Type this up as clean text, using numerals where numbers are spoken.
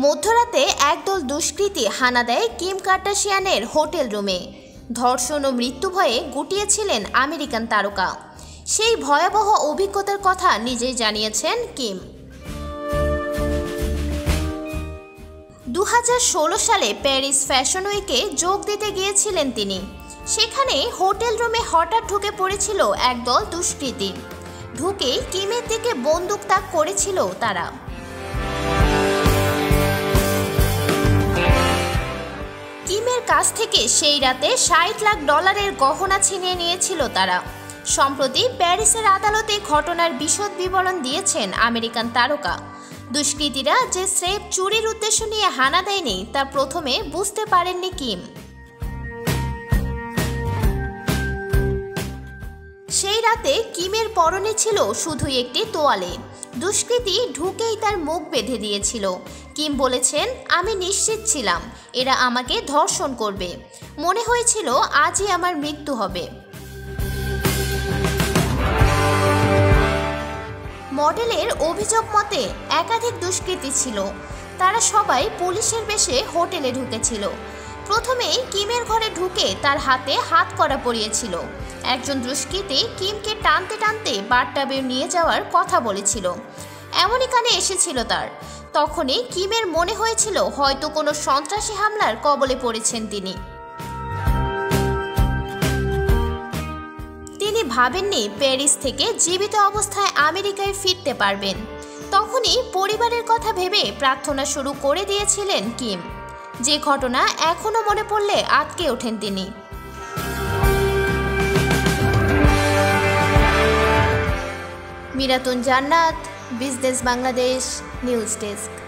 মধ্যরাতে একদল দুষ্কৃতী হানা দেয় কিম কার্দাশিয়ানের হোটেল রুমে। ধর্ষণ ও মৃত্যু ভয়ে গুটিয়েছিলেন আমেরিকান তারকা। সেই ভয়াবহ অভিজ্ঞতার কথা নিজেই জানিয়েছেন কিম। 2016 সালে প্যারিস ফ্যাশন উইকে যোগ দিতে গিয়েছিলেন তিনি। সেখানে হোটেল রুমে হঠাৎ ঢুকে পড়েছিল একদল দুষ্কৃতী। ঢুকেই কিমের দিকে বন্দুক তাক করেছিল তারা। কিমের কাছ থেকে সেই রাতে $60 লাখ গহনা ছিনিয়ে নিয়েছিল তারা। সম্প্রতি প্যারিসের আদালতে ঘটনার বিশদ বিবরণ দিয়েছেন আমেরিকান তারকা। দুষ্কৃতীরা যে স্রেফ চুরির উদ্দেশ্য নিয়ে হানা দেয়নি তা প্রথমে বুঝতে পারেননি কিম। সেই রাতে কিমের পরনে ছিল শুধুই একটি তোয়ালে। দুষ্কৃতী ঢুকেই তার মুখ বেঁধে দিয়েছিল। কিম বলেছেন, আমি নিশ্চিত ছিলাম এরা আমাকে ধর্ষণ করবে। মনে হয়েছিল আজই আমার মৃত্যু হবে। মডেলের অভিযোগ মতে একাধিক দুষ্কৃতী ছিল। তারা সবাই পুলিশের বেশে হোটেলে ঢুকেছিল। প্রথমেই কিমের ঘরে ঢুকে তার হাতে হাত কড়া পরিয়েছিল। একজন দুষ্কৃতী কিমকে টানতে টানতে বাথটাবে নিয়ে যাওয়ার কথা বলেছিল। এমনই কানে এসেছিল তার। তখনই কিমের মনে হয়েছিল হয়তো কোনো সন্ত্রাসী হামলার কবলে পড়েছেন তিনি। তিনি ভাবেননি প্যারিস থেকে জীবিত অবস্থায় আমেরিকায় ফিরতে পারবেন। তখনই পরিবারের কথা ভেবে প্রার্থনা শুরু করে দিয়েছিলেন কিম। যে ঘটনা এখনো মনে পড়লে আটকে ওঠেন তিনি। মিরাতুন জান্নাত, বিজনেস বাংলাদেশ নিউজ ডেস্ক।